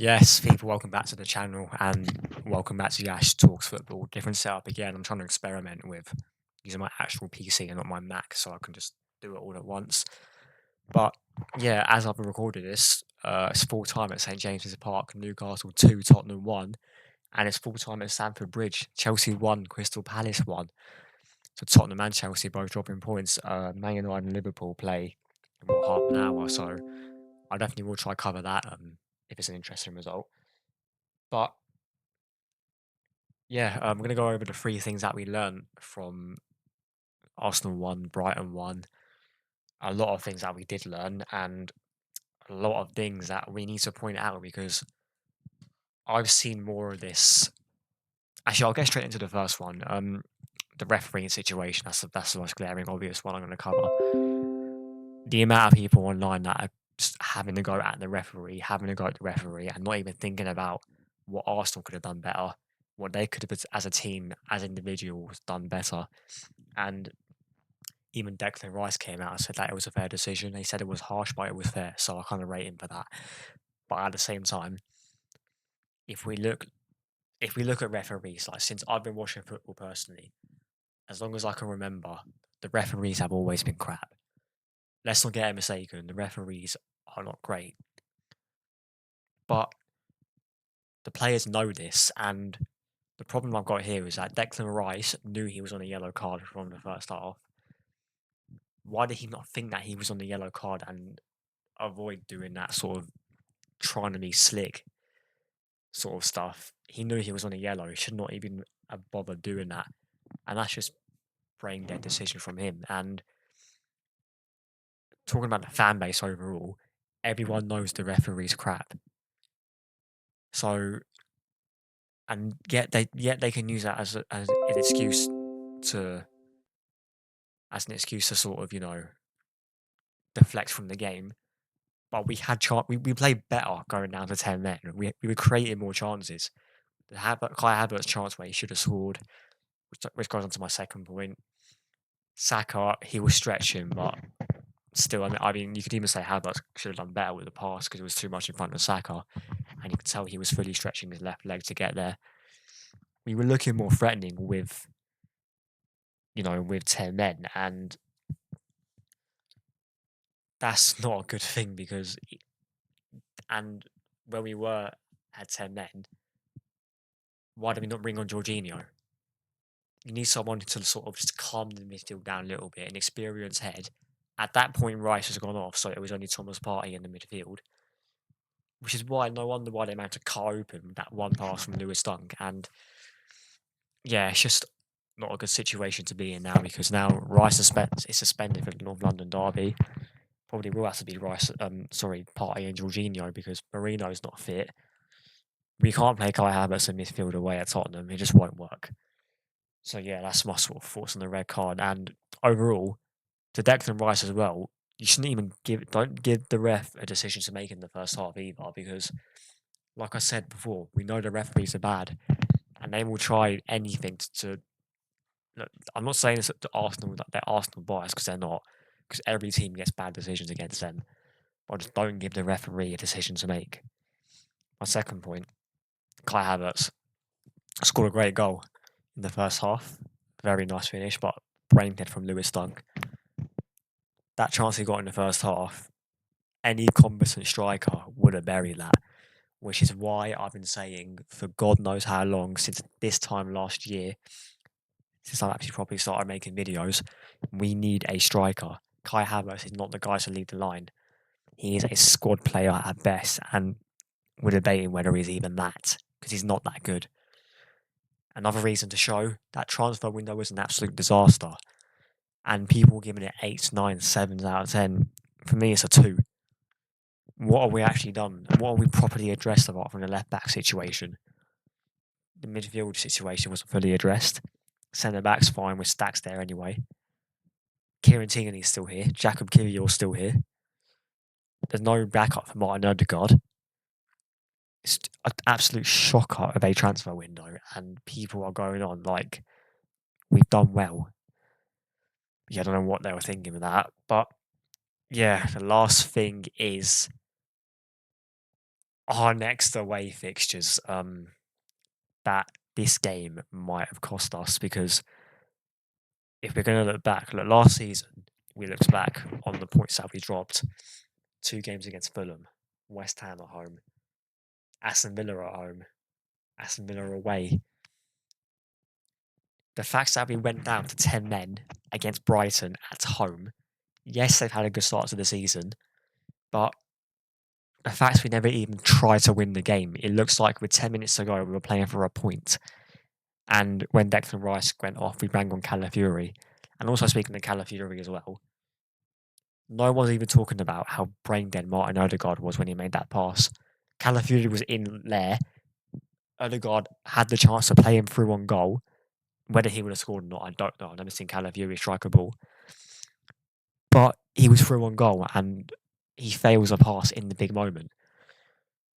Yes, people, welcome back to the channel and welcome back to Yash Talks Football. Different setup again. I'm trying to experiment with using my actual PC and not my Mac so I can just do it all at once. But yeah, as I've recorded this, it's full time at St James's Park, Newcastle 2, Tottenham 1, and it's full time at Stamford Bridge. Chelsea 1, Crystal Palace 1. So Tottenham and Chelsea both dropping points. Man United and Liverpool play in about half an hour, so I definitely will try cover that if it's an interesting result. But yeah, I'm going to go over the three things that we learned from Arsenal 1, Brighton 1, a lot of things that we did learn, and a lot of things that we need to point out because I've seen more of this. Actually, I'll get straight into the first one. The refereeing situation. That's the most glaring, obvious one I'm going to cover. The amount of people online that are just having to go at the referee, having to go at the referee, and not even thinking about what Arsenal could have done better, what they could have, as a team, as individuals, done better. And even Declan Rice came out and said that it was a fair decision. He said it was harsh, but it was fair. So I kind of rate him for that. But at the same time, if we look at referees, like since I've been watching football personally, as long as I can remember, the referees have always been crap. Let's not get it mistaken. The referees are not great, but the players know this. And the problem I've got here is that Declan Rice knew he was on a yellow card from the first half. Why did he not think that he was on the yellow card and avoid doing that sort of trying to be slick sort of stuff? He knew he was on a yellow. He should not even have bothered doing that. And that's just brain dead decision from him. And talking about the fan base overall, everyone knows the referee's crap. So, and yet they can use that as an excuse to sort of deflect from the game. But we had we played better going down to 10 men. We were creating more chances. The Kai Havertz chance where he should have scored, which goes on to my second point. Saka, he was stretching, but still, I mean, you could even say Havertz should have done better with the pass because it was too much in front of Saka, and you could tell he was fully stretching his left leg to get there. We were looking more threatening with 10 men, and that's not a good thing because, and when we were at 10 men, why did we not bring on Jorginho? You need someone to sort of just calm the midfield down a little bit, an experienced head. At that point, Rice has gone off, so it was only Thomas Partey in the midfield, which is why no wonder why they managed to cut open that one pass from Lewis Dunk. And yeah, it's just not a good situation to be in now because now Rice is suspended for the North London derby. Probably will have to be Partey and Jorginho because Marino is not fit. We can't play Kai Havertz in midfield away at Tottenham. It just won't work. So yeah, that's my sort of thoughts on the red card. And overall, to Declan Rice as well, you shouldn't even don't give the ref a decision to make in the first half either, because like I said before, we know the referees are bad, and they will try anything to. Look, I'm not saying this to Arsenal that they're Arsenal biased because they're not, because every team gets bad decisions against them. But just don't give the referee a decision to make. My second point, Kai Havertz scored a great goal in the first half. Very nice finish, but brain dead from Lewis Dunk. That chance he got in the first half, any competent striker would have buried that, which is why I've been saying for God knows how long, since this time last year, since I've actually probably started making videos, we need a striker. Kai Havertz is not the guy to lead the line. He is a squad player at best, and we're debating whether he's even that, because he's not that good. Another reason to show that transfer window was an absolute disaster, and people giving it 8s, 9s, 7s out of 10. For me, it's a 2. What have we actually done? What have we properly addressed apart from the left back situation? The midfield situation wasn't fully addressed. Centre back's fine with Stacks there anyway. Kieran Tierney's still here. Jacob Kiwior's still here. There's no backup for Martin Odegaard. It's an absolute shocker of a transfer window, and people are going on like we've done well. Yeah, I don't know what they were thinking with that, but yeah, the last thing is our next away fixtures, that this game might have cost us because if we're going to look back, look, last season, we looked back on the points that we dropped. 2 games against Fulham, West Ham at home, Aston Villa at home, Aston Villa away. The fact that we went down to 10 men against Brighton at home, yes, they've had a good start to the season, but the fact we never even tried to win the game, it looks like with 10 minutes to go, we were playing for a point. And when Declan Rice went off, we rang on Calafiori. And also speaking of Calafiori as well, no one's even talking about how brain dead Martin Odegaard was when he made that pass. Calafiori was in there. Odegaard had the chance to play him through on goal. Whether he would have scored or not, I don't know. I've never seen Calafiori strike a ball. But he was through on goal and he fails a pass in the big moment.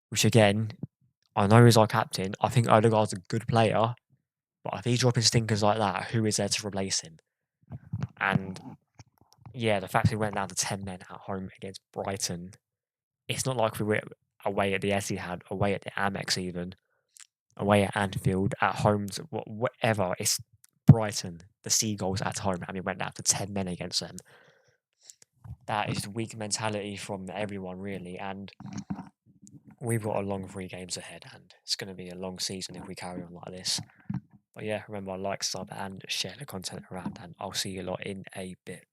Which again, I know he's our captain. I think Odegaard's a good player. But if he's dropping stinkers like that, who is there to replace him? And yeah, the fact we went down to 10 men at home against Brighton, it's not like we were away at the Etihad, away at the Amex even, away at Anfield, at home, whatever. It's Brighton, the Seagulls at home, and we went down to 10 men against them. That is weak mentality from everyone, really. And we've got a long 3 games ahead, and it's going to be a long season if we carry on like this. But yeah, remember, like, sub, and share the content around, and I'll see you lot in a bit.